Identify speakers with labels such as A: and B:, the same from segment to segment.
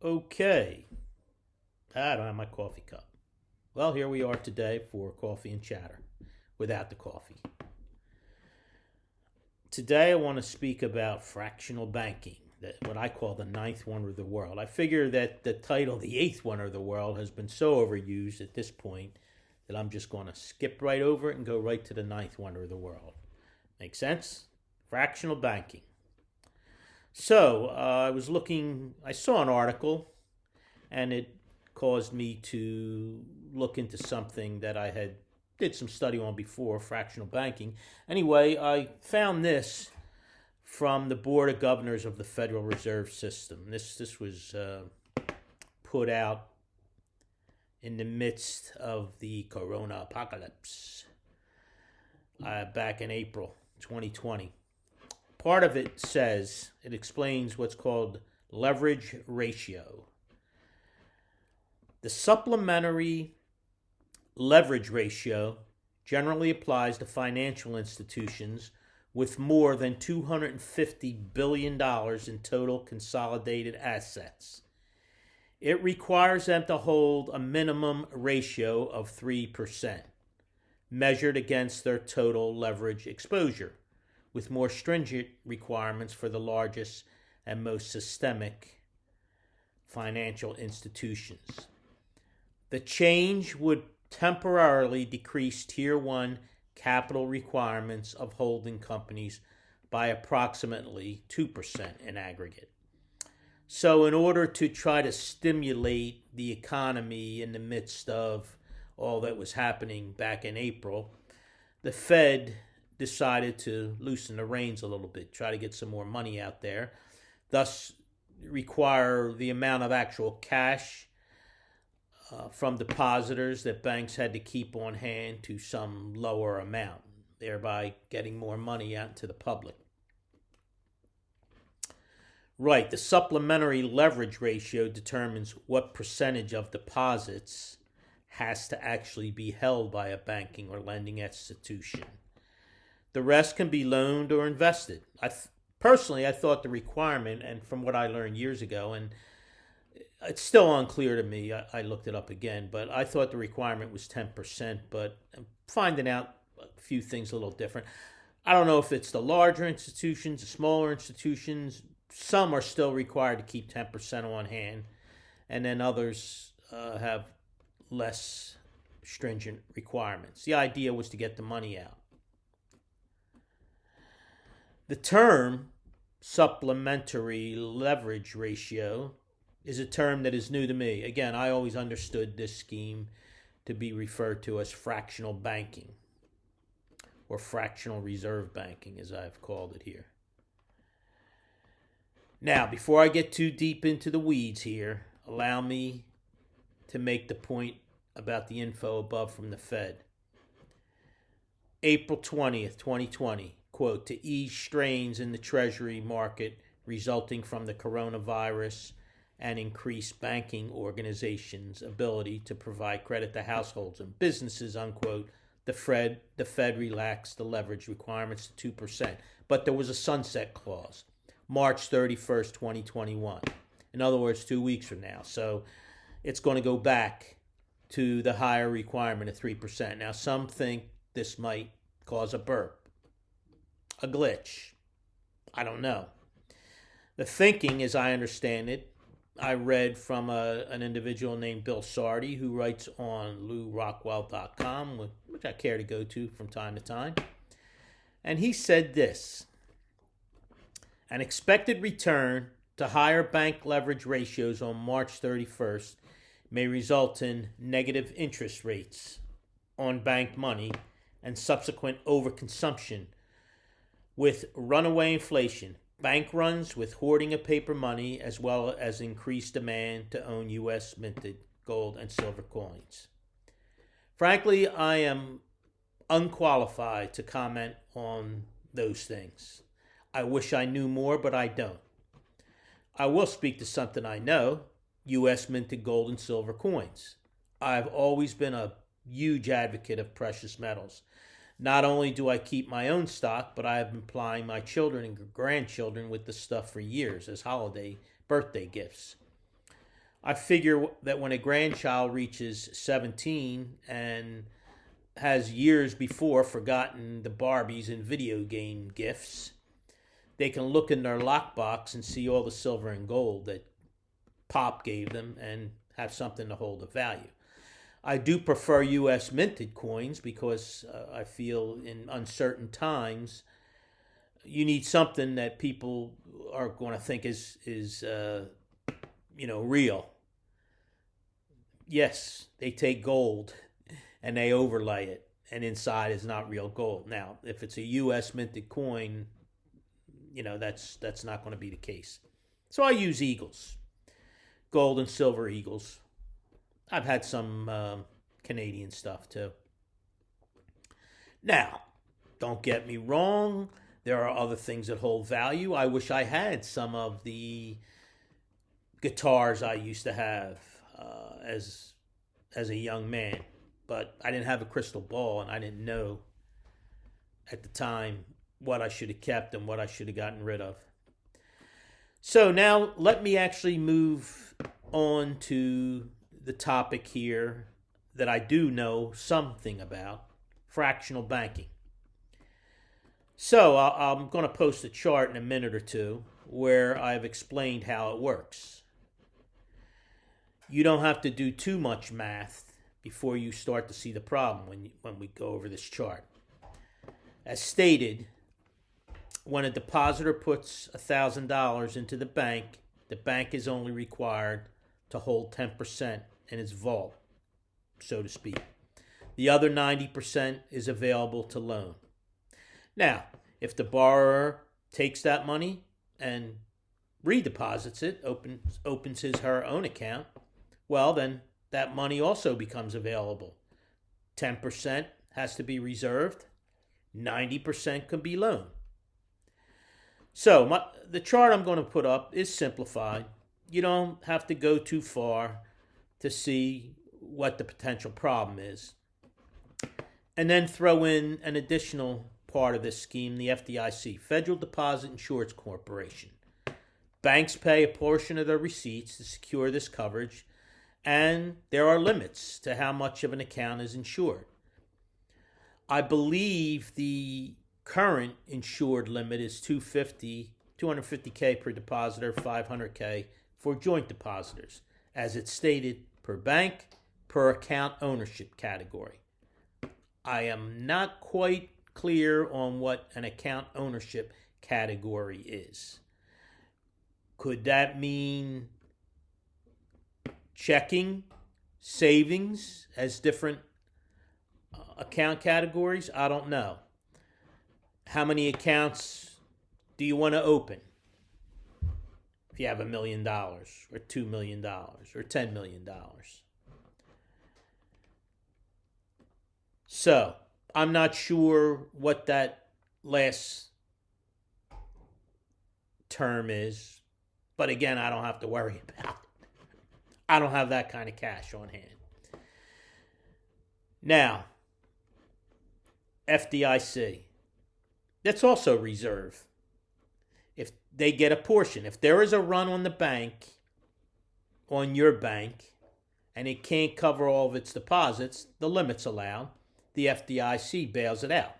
A: Okay. I don't have my coffee cup. Well, here we are today for coffee and chatter without the coffee. Today I want to speak about fractional banking, what I call the ninth wonder of the world. I figure that the title, the eighth wonder of the world, has been so overused at this point that I'm just going to skip right over it and go right to the ninth wonder of the world. Make sense? Fractional banking. So I saw an article and it caused me to look into something that I had did some study on before, fractional banking. Anyway, I found this from the Board of Governors of the Federal Reserve System. This was put out in the midst of the Corona apocalypse back in April 2020. Part of it explains what's called leverage ratio. The supplementary leverage ratio generally applies to financial institutions with more than $250 billion in total consolidated assets. It requires them to hold a minimum ratio of 3%, measured against their total leverage exposure, with more stringent requirements for the largest and most systemic financial institutions. The change would temporarily decrease Tier 1 capital requirements of holding companies by approximately 2% in aggregate. So, in order to try to stimulate the economy in the midst of all that was happening back in April, the Fed decided to loosen the reins a little bit, try to get some more money out there, thus require the amount of actual cash from depositors that banks had to keep on hand to some lower amount, thereby getting more money out to the public. Right, the supplementary leverage ratio determines what percentage of deposits has to actually be held by a banking or lending institution. The rest can be loaned or invested. Personally, I thought the requirement, and from what I learned years ago, and it's still unclear to me, I looked it up again, but I thought the requirement was 10%, but I'm finding out a few things a little different. I don't know if it's the larger institutions, the smaller institutions. Some are still required to keep 10% on hand, and then others have less stringent requirements. The idea was to get the money out. The term supplementary leverage ratio is a term that is new to me. Again, I always understood this scheme to be referred to as fractional banking or fractional reserve banking, as I've called it here. Now, before I get too deep into the weeds here, allow me to make the point about the info above from the Fed. April 20th, 2020, quote, to ease strains in the Treasury market resulting from the coronavirus and increase banking organizations' ability to provide credit to households and businesses, unquote, the Fed relaxed the leverage requirements to 2%. But there was a sunset clause, March 31st, 2021. In other words, 2 weeks from now. So it's going to go back to the higher requirement of 3%. Now, some think this might cause a burp, a glitch. I don't know. The thinking, as I understand it, I read from an individual named Bill Sardi, who writes on LouRockwell.com, which I care to go to from time to time. And he said this: an expected return to higher bank leverage ratios on March 31st may result in negative interest rates on bank money and subsequent overconsumption with runaway inflation, bank runs with hoarding of paper money, as well as increased demand to own U.S. minted gold and silver coins. Frankly, I am unqualified to comment on those things. I wish I knew more, but I don't. I will speak to something I know, U.S. minted gold and silver coins. I've always been a huge advocate of precious metals. Not only do I keep my own stock, but I have been plying my children and grandchildren with the stuff for years as birthday gifts. I figure that when a grandchild reaches 17 and has years before forgotten the Barbies and video game gifts, they can look in their lockbox and see all the silver and gold that Pop gave them and have something to hold of value. I do prefer U.S. minted coins because I feel in uncertain times you need something that people are going to think is real. Yes, they take gold and they overlay it, and inside is not real gold. Now, if it's a U.S. minted coin, that's not going to be the case. So I use eagles, gold and silver eagles. I've had some Canadian stuff too. Now, don't get me wrong. There are other things that hold value. I wish I had some of the guitars I used to have as a young man, but I didn't have a crystal ball, and I didn't know at the time what I should have kept and what I should have gotten rid of. So now let me actually move on to the topic here that I do know something about: fractional banking. So I'm going to post a chart in a minute or two where I've explained how it works. You don't have to do too much math before you start to see the problem when we go over this chart. As stated, when a depositor puts $1,000 into the bank is only required to hold 10% in its vault, so to speak. The other 90% is available to loan. Now, if the borrower takes that money and redeposits it, opens her own account, well, then that money also becomes available. 10% has to be reserved, 90% can be loaned. So the chart I'm going to put up is simplified. You don't have to go too far to see what the potential problem is. And then throw in an additional part of this scheme, the FDIC, Federal Deposit Insurance Corporation. Banks pay a portion of their receipts to secure this coverage, and there are limits to how much of an account is insured. I believe the current insured limit is $250K per depositor, $500K for joint depositors, as it's stated per bank, per account ownership category. I am not quite clear on what an account ownership category is. Could that mean checking, savings as different account categories? I don't know. How many accounts do you want to open? If you have $1 million or $2 million or $10 million. So, I'm not sure what that last term is, but again, I don't have to worry about it. I don't have that kind of cash on hand. Now, FDIC. That's also reserve. If they get a portion, if there is a run on the bank, on your bank, and it can't cover all of its deposits, the limit's allowed, the FDIC bails it out.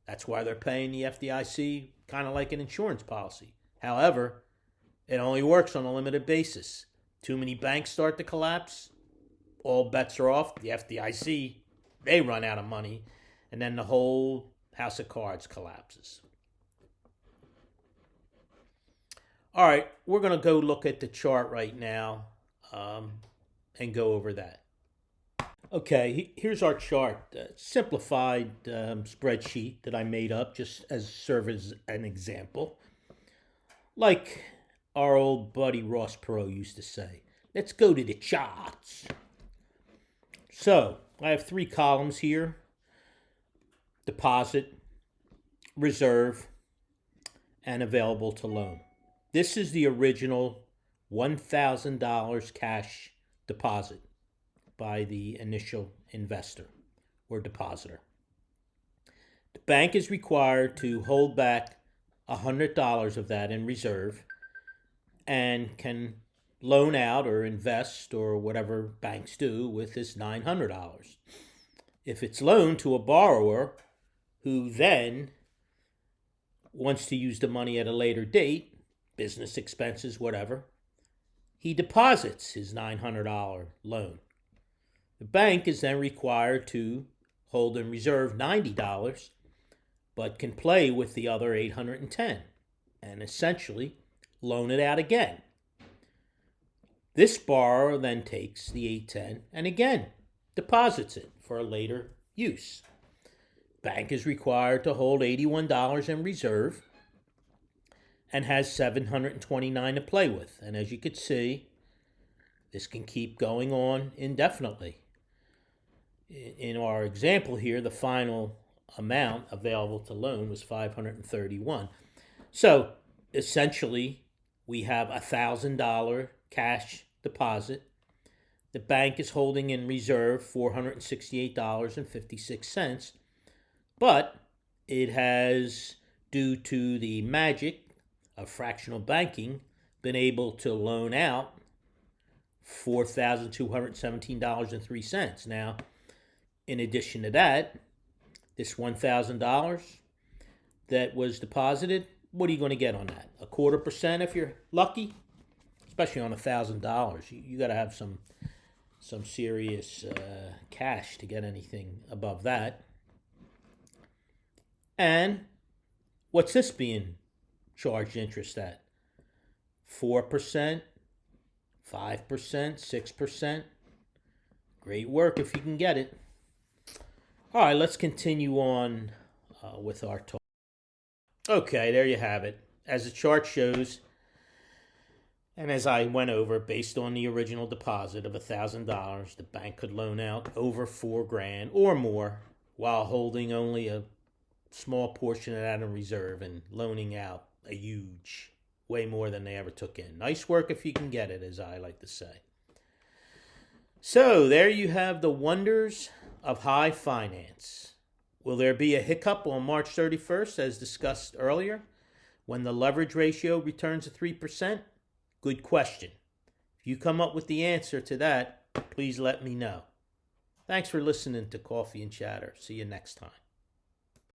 A: That's why they're paying the FDIC kind of like an insurance policy. However, it only works on a limited basis. Too many banks start to collapse, all bets are off. The FDIC, they run out of money, and then the whole house of cards collapses. All right, we're going to go look at the chart right now and go over that. Okay, here's our chart, simplified spreadsheet that I made up just as serve as an example. Like our old buddy Ross Perot used to say, let's go to the charts. So I have 3 columns here: deposit, reserve, and available to loan. This is the original $1,000 cash deposit by the initial investor or depositor. The bank is required to hold back $100 of that in reserve and can loan out or invest or whatever banks do with this $900. If it's loaned to a borrower who then wants to use the money at a later date, business expenses, whatever, he deposits his $900 loan. The bank is then required to hold in reserve $90, but can play with the other $810 and essentially loan it out again. This borrower then takes the $810 and again deposits it for a later use. Bank is required to hold $81 in reserve and has $729 to play with. And as you could see, this can keep going on indefinitely. In our example here, the final amount available to loan was $531. So essentially, we have a $1,000 cash deposit. The bank is holding in reserve $468.56, but it has, due to the magic of fractional banking, been able to loan out $4,217.03. Now, in addition to that, this $1,000 that was deposited, what are you going to get on that? 0.25% if you're lucky, especially on $1,000. You got to have some serious cash to get anything above that. And what's this being charged interest at? 4%, 5%, 6%. Great work if you can get it. All right, let's continue on with our talk. Okay, there you have it. As the chart shows, and as I went over, based on the original deposit of $1,000, the bank could loan out over $4,000 or more while holding only a small portion of that in reserve and loaning out a huge, way more than they ever took in. Nice work if you can get it, as I like to say. So there you have the wonders of high finance. Will there be a hiccup on March 31st, as discussed earlier, when the leverage ratio returns to 3%? Good question. If you come up with the answer to that, please let me know. Thanks for listening to Coffee and Chatter. See you next time.